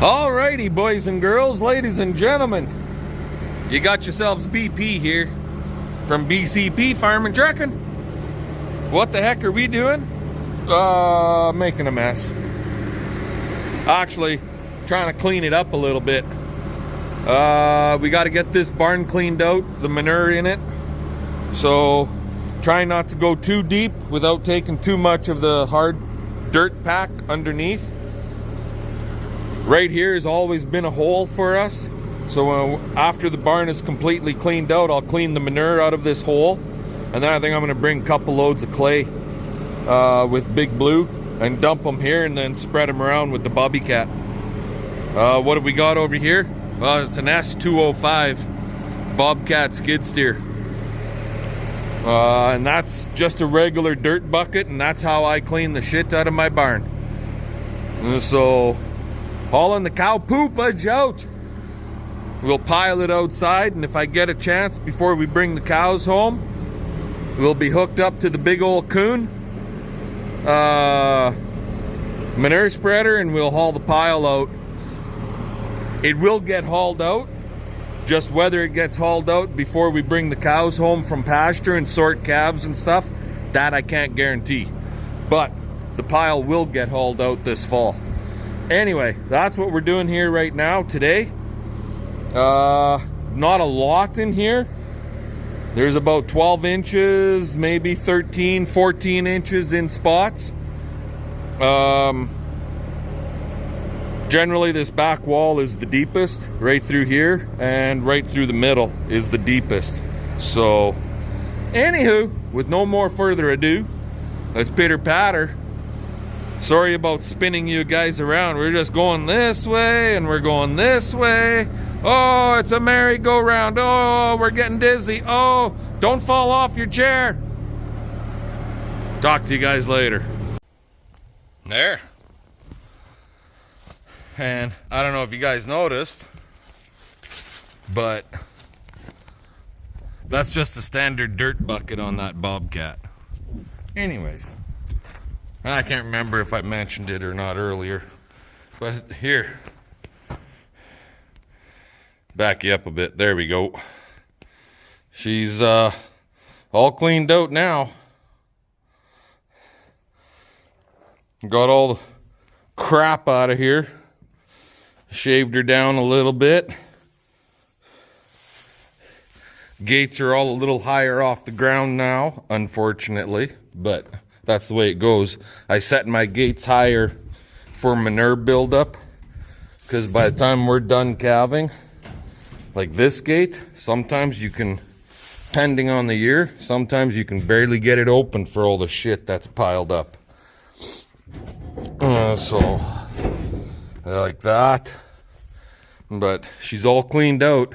Alrighty, boys and girls, ladies and gentlemen, you got yourselves BP here from BCP Farm and Trekking. What the heck are we doing? Making a mess. Actually, trying to clean it up a little bit. We got to get this barn cleaned out, the manure in it. So, trying not to go too deep without taking too much of the hard dirt pack underneath. Right here has always been a hole for us. So after the barn is completely cleaned out, I'll clean the manure out of this hole. And then I think I'm going to bring a couple loads of clay with Big Blue and dump them here and then spread them around with the Bobby Cat. What have we got over here? Well, it's an S205 Bobcat skid steer. And that's just a regular dirt bucket, and that's how I clean the shit out of my barn. So, hauling the cow poopage out. We'll pile it outside, and if I get a chance before we bring the cows home, we'll be hooked up to the big old coon manure spreader, and we'll haul the pile out. It will get hauled out, just whether it gets hauled out before we bring the cows home from pasture and sort calves and stuff, that I can't guarantee. But the pile will get hauled out this fall. Anyway, that's what we're doing here right now today. Not a lot in here. There's about 12 inches, maybe 13, 14 inches in spots. Generally this back wall is the deepest, right through here, and right through the middle is the deepest. So, anywho, with no more further ado, let's pitter patter. Sorry about spinning you guys around. We're just going this way and we're going this way. Oh, it's a merry-go-round. Oh, we're getting dizzy. Oh, don't fall off your chair. Talk to you guys later. There. And I don't know if you guys noticed, but that's just a standard dirt bucket on that Bobcat. Anyways. I can't remember if I mentioned it or not earlier, but here, back you up a bit. There we go. She's all cleaned out now. Got all the crap out of here. Shaved her down a little bit. Gates are all a little higher off the ground now, unfortunately, but that's the way it goes. I set my gates higher for manure buildup, because by the time we're done calving, like this gate, sometimes you can, depending on the year, sometimes you can barely get it open for all the shit that's piled up. So, like that. But she's all cleaned out.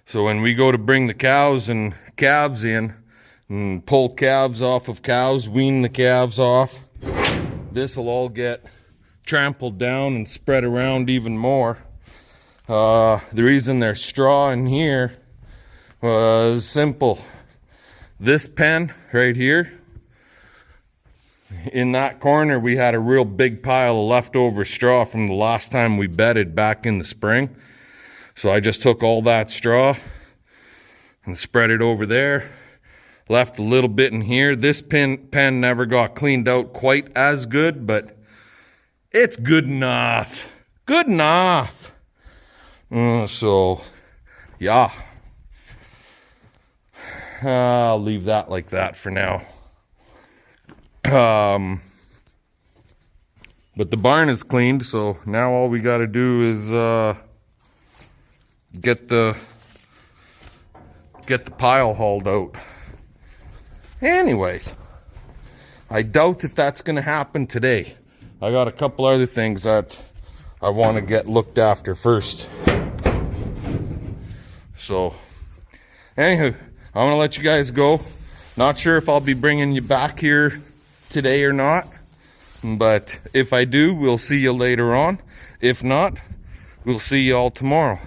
So when we go to bring the cows and calves in, and pull calves off of cows, wean the calves off, this will all get trampled down and spread around even more. The reason there's straw in here was simple. This pen right here, in that corner we had a real big pile of leftover straw from the last time we bedded back in the spring. So I just took all that straw and spread it over there. Left a little bit in here. This pen never got cleaned out quite as good, but it's good enough. Good enough. So, yeah. I'll leave that like that for now. But the barn is cleaned, so now all we got to do is get the pile hauled out. Anyways, I doubt if that's going to happen today. I got a couple other things that I want to get looked after first. So, anywho, I'm going to let you guys go. Not sure if I'll be bringing you back here today or not. But if I do, we'll see you later on. If not, we'll see you all tomorrow.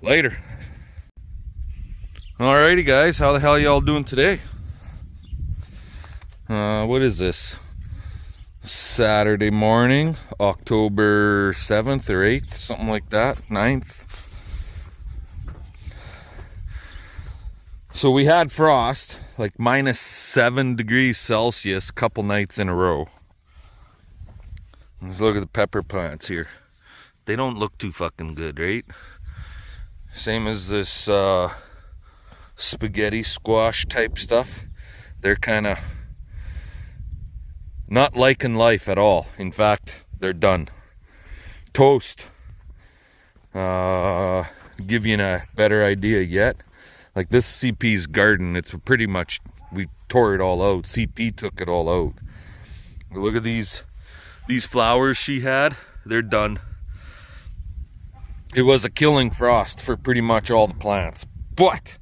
Later. Alrighty guys, how the hell y'all doing today? What is this? Saturday morning, October 7th or 8th, something like that, 9th. So we had frost, like minus 7 degrees Celsius, couple nights in a row. Let's look at the pepper plants here. They don't look too fucking good, right? Same as this spaghetti squash type stuff. They're kind of not liking life at all. In fact, they're done. Toast. Give you a better idea yet. Like this CP's garden, it's pretty much, we tore it all out. CP took it all out. Look at these flowers she had. They're done. It was a killing frost for pretty much all the plants. But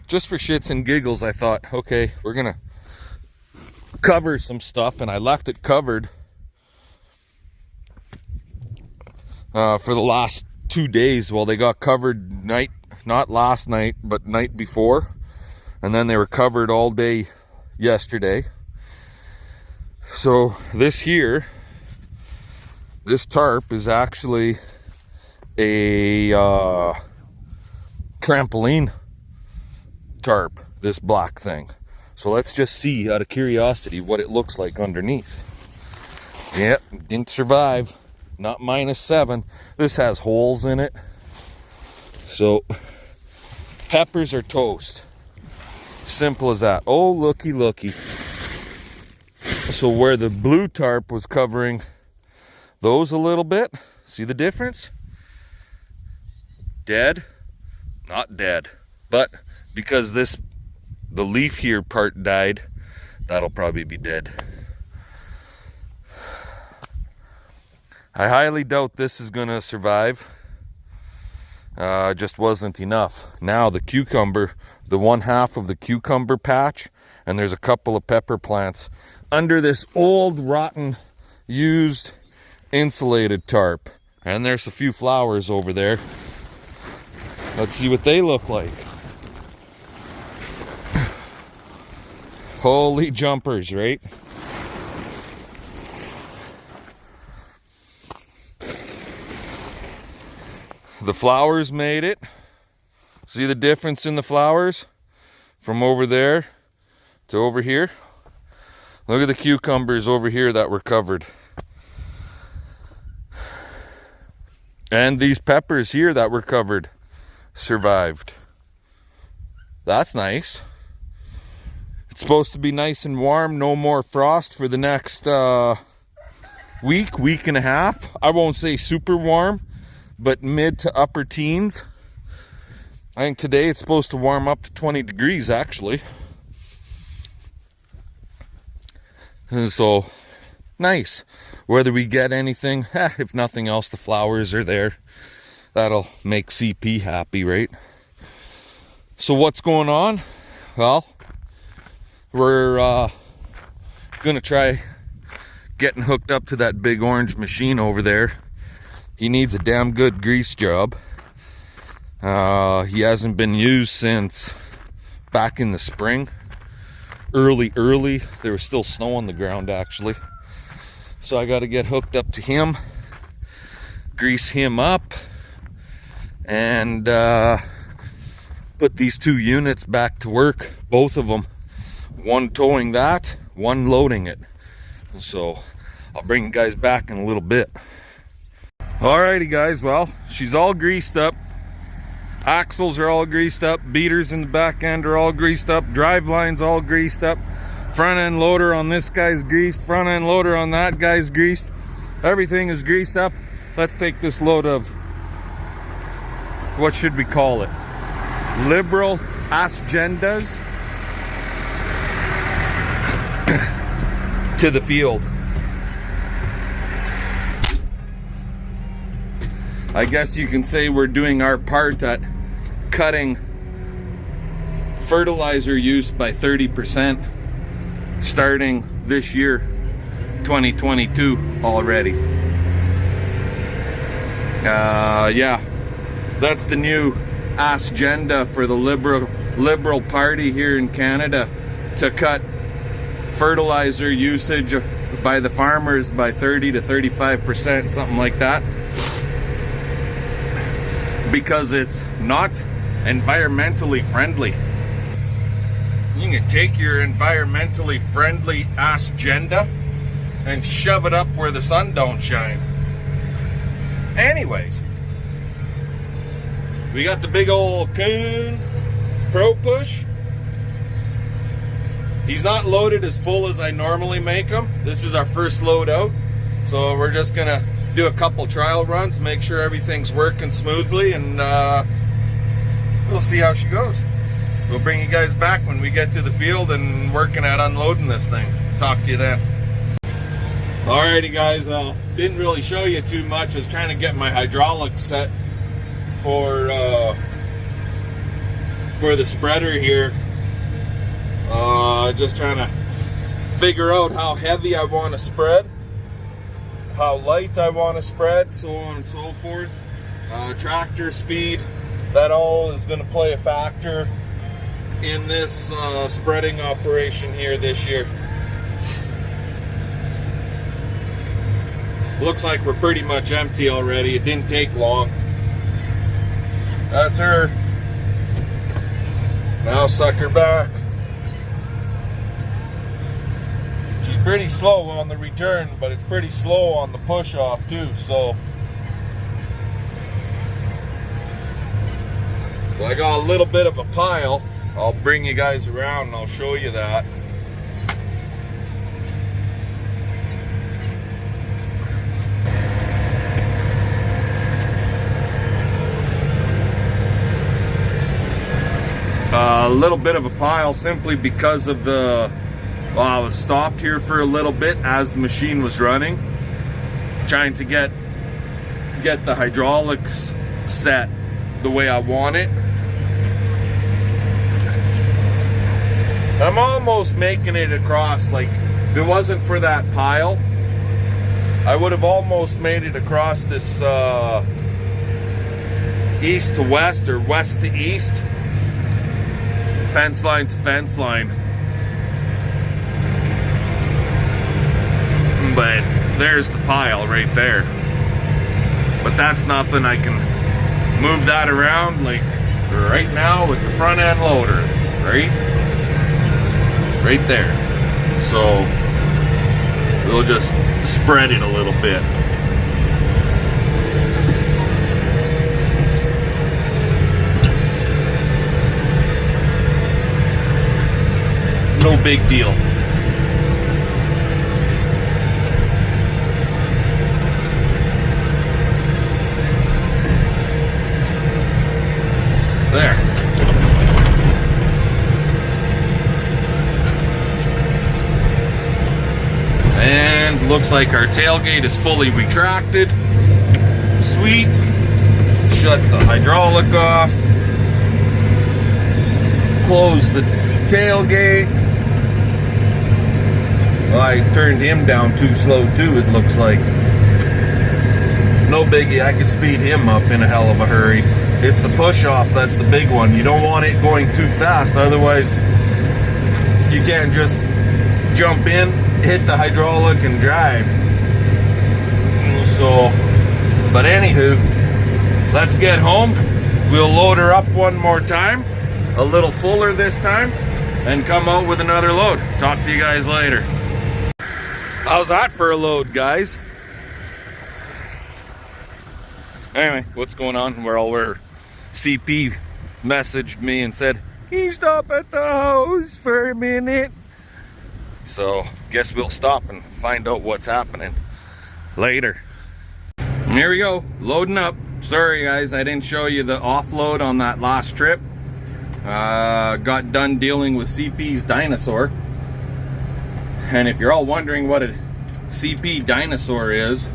just for shits and giggles, I thought, okay, we're gonna cover some stuff, and I left it covered for the last 2 days. Well, they got covered not last night, but night before, and then they were covered all day yesterday. So this tarp is actually a trampoline tarp, this black thing. So let's just see, out of curiosity, what it looks like underneath. Yep, didn't survive. Not minus 7. This has holes in it. So, peppers are toast. Simple as that. Oh, looky, looky. So where the blue tarp was covering those a little bit, see the difference? Dead? Not dead. But because the leaf here part died, that'll probably be dead. I highly doubt this is gonna survive. Just wasn't enough. Now the cucumber, the one half of the cucumber patch, and there's a couple of pepper plants under this old rotten used insulated tarp. And there's a few flowers over there. Let's see what they look like. Holy jumpers, right? The flowers made it. See the difference in the flowers from over there to over here? Look at the cucumbers over here that were covered. And these peppers here that were covered survived. That's nice. It's supposed to be nice and warm, no more frost for the next week and a half. I won't say super warm, but mid to upper teens. I think today it's supposed to warm up to 20 degrees actually. And so, nice. Whether we get anything, if nothing else, the flowers are there. That'll make CP happy, right? So what's going on? Well, we're gonna try getting hooked up to that big orange machine over there. He needs a damn good grease job. He hasn't been used since back in the spring. Early. There was still snow on the ground actually. So I got to get hooked up to him, grease him up, and put these 2 units back to work, both of them. One towing that, one loading it. So I'll bring you guys back in a little bit. Alrighty guys, well, she's all greased up. Axles are all greased up. Beaters in the back end are all greased up. Drive lines all greased up. Front end loader on this guy's greased. Front end loader on that guy's greased. Everything is greased up. Let's take this load of, what should we call it? Liberal agendas to the field. I guess you can say we're doing our part at cutting fertilizer use by 30% starting this year, 2022 already. Yeah, that's the new agenda for the Liberal Party here in Canada, to cut fertilizer usage by the farmers by 30 to 35%, something like that, because it's not environmentally friendly. You can take your environmentally friendly ass agenda and shove it up where the sun don't shine. Anyways, we got the big old Kuhn Pro Push. He's not loaded as full as I normally make them. This is our first load out, so we're just gonna do a couple trial runs, make sure everything's working smoothly, and we'll see how she goes. We'll bring you guys back when we get to the field and working at unloading this thing. Talk to you then. Alrighty guys, didn't really show you too much. I was trying to get my hydraulics set for the spreader here. Just trying to figure out how heavy I want to spread, how light I want to spread, so on and so forth. Tractor speed, that all is going to play a factor in this spreading operation here this year. Looks like we're pretty much empty already. It didn't take long. That's her. Now suck her back. She's pretty slow on the return, but it's pretty slow on the push off too, so I got a little bit of a pile. I'll bring you guys around and I'll show you that. A little bit of a pile simply because of the, well, I was stopped here for a little bit as the machine was running, trying to get the hydraulics set the way I want it. I'm almost making it across. Like, if it wasn't for that pile, I would have almost made it across this east to west or west to east, fence line to fence line. But there's the pile right there. But that's nothing. I can move that around like right now with the front end loader, right there. So we'll just spread it a little bit. No big deal. There. And looks like our tailgate is fully retracted. Sweet. Shut the hydraulic off. Close the tailgate. Well, I turned him down too slow too, it looks like. No biggie, I could speed him up in a hell of a hurry. It's the push off that's the big one. You don't want it going too fast, otherwise you can't just jump in, hit the hydraulic and drive. So, but anywho, let's get home. We'll load her up one more time, a little fuller this time, and come out with another load. Talk to you guys later. How's that for a load, guys? Anyway, what's going on? Where CP messaged me and said, "Can you stop at the house for a minute?" So, guess we'll stop and find out what's happening later. And here we go, loading up. Sorry guys, I didn't show you the offload on that last trip. Got done dealing with CP's dinosaur. And if you're all wondering what a CP dinosaur is,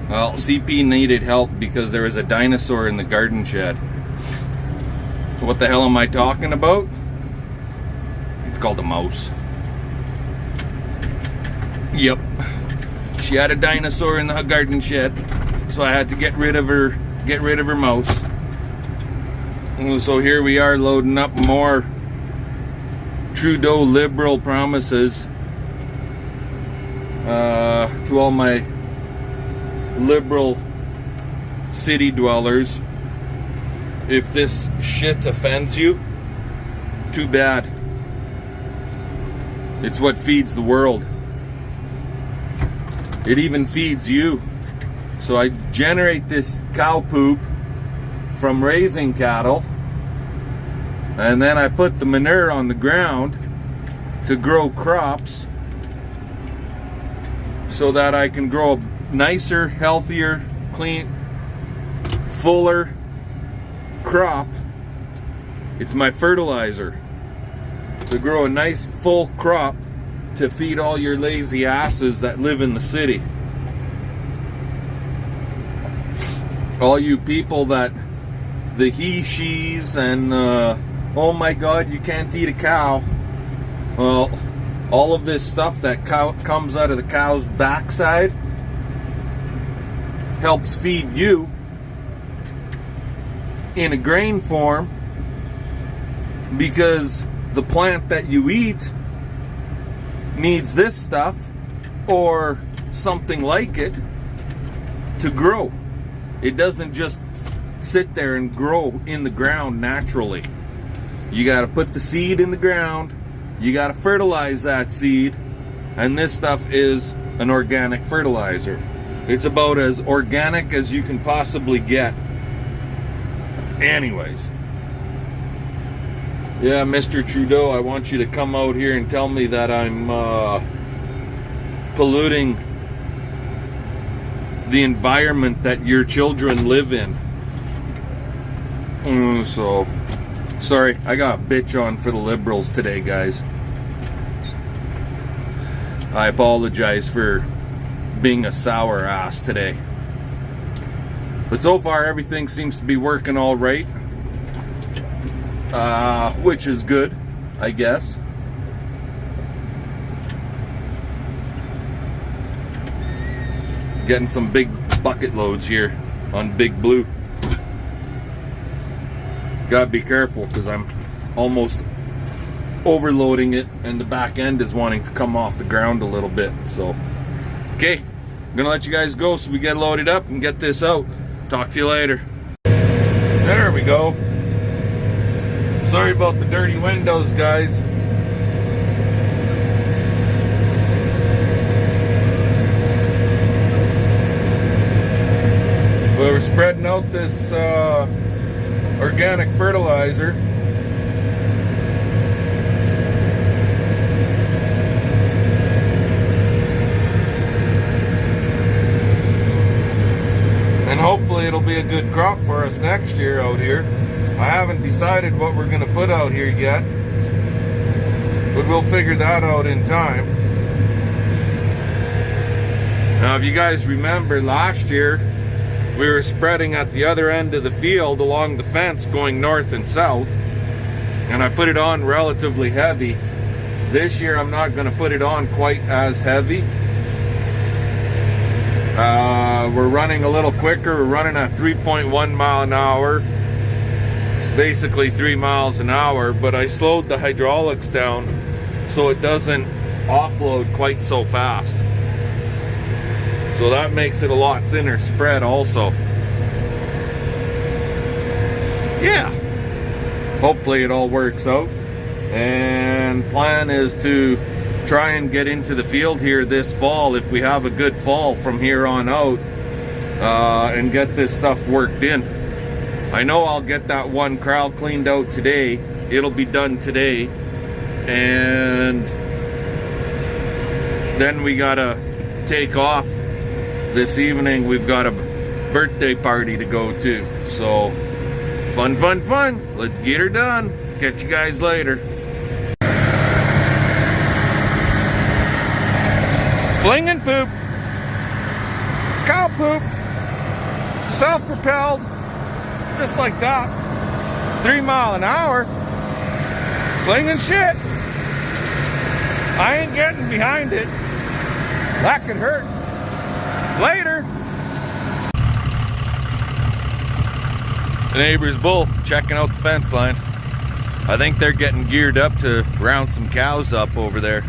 well, CP needed help because there was a dinosaur in the garden shed. So what the hell am I talking about? It's called a mouse. Yep. She had a dinosaur in the garden shed, so I had to get rid of her mouse. And so here we are loading up more Trudeau liberal promises. To all my liberal city dwellers, if this shit offends you, too bad. It's what feeds the world. It even feeds you. So I generate this cow poop from raising cattle, and then I put the manure on the ground to grow crops so that I can grow a nicer, healthier, clean, fuller crop. It's my fertilizer to grow a nice full crop to feed all your lazy asses that live in the city. All you people that the he-she's and oh my god, you can't eat a cow. Well, all of this stuff that comes out of the cow's backside helps feed you in a grain form, because the plant that you eat needs this stuff or something like it to grow. It doesn't just sit there and grow in the ground naturally. You got to put the seed in the ground, you got to fertilize that seed, and this stuff is an organic fertilizer. It's about as organic as you can possibly get. Anyways, yeah, Mr. Trudeau, I want you to come out here and tell me that I'm polluting the environment that your children live in. So, sorry, I got a bitch on for the Liberals today, guys. I apologize for being a sour ass today. But so far, everything seems to be working all right. Which is good, I guess. Getting some big bucket loads here on Big Blue. Gotta be careful because I'm almost overloading it and the back end is wanting to come off the ground a little bit. So, okay, I'm gonna let you guys go so we get loaded up and get this out. Talk to you later. There we go. Sorry about the dirty windows, guys. Well, we're spreading out this organic fertilizer. And hopefully it'll be a good crop for us next year out here. I haven't decided what we're going to put out here yet, but we'll figure that out in time. Now, if you guys remember last year, we were spreading at the other end of the field along the fence going north and south, and I put it on relatively heavy. This year I'm not going to put it on quite as heavy. We're running a little quicker. We're running at 3.1 mile an hour, basically 3 miles an hour, but I slowed the hydraulics down so it doesn't offload quite so fast. So that makes it a lot thinner spread also. Yeah, hopefully it all works out. And plan is to try and get into the field here this fall, if we have a good fall from here on out, and get this stuff worked in. I know I'll get that one corral cleaned out today. It'll be done today. And then we gotta take off this evening. We've got a birthday party to go to. So, fun, fun, fun. Let's get her done. Catch you guys later. Flinging poop. Cow poop. Self-propelled. Just like that. 3 mile an hour. Flinging shit. I ain't getting behind it. That could hurt. Later. The neighbor's bull checking out the fence line. I think they're getting geared up to round some cows up over there.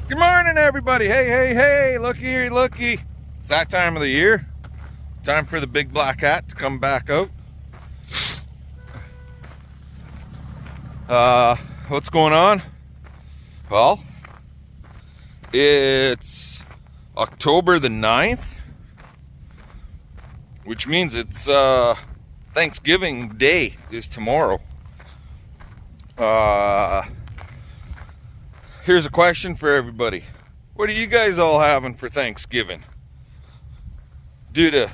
Good morning, everybody. Hey, looky. It's that time of the year. Time for the big black hat to come back out. What's going on? Well, it's October the 9th, which means it's Thanksgiving Day is tomorrow. Here's a question for everybody. What are you guys all having for Thanksgiving? Due to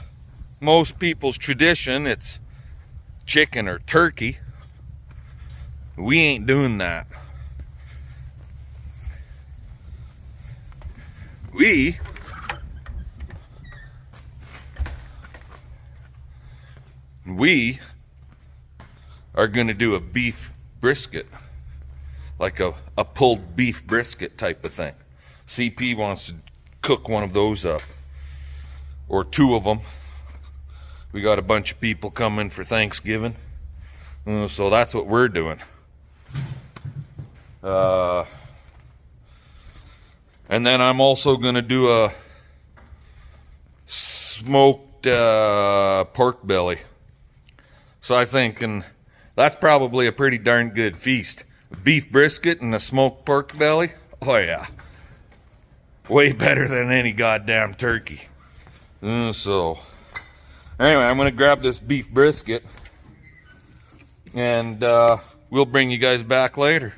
most people's tradition, it's chicken or turkey. We ain't doing that. We are gonna do a beef brisket, like a pulled beef brisket type of thing. CP wants to cook one of those up, or two of them. We got a bunch of people coming for Thanksgiving, so that's what we're doing. And then I'm also gonna do a smoked pork belly. So I think, and that's probably a pretty darn good feast. Beef brisket and a smoked pork belly. Oh yeah, way better than any goddamn turkey. So anyway, I'm gonna grab this beef brisket, and we'll bring you guys back later.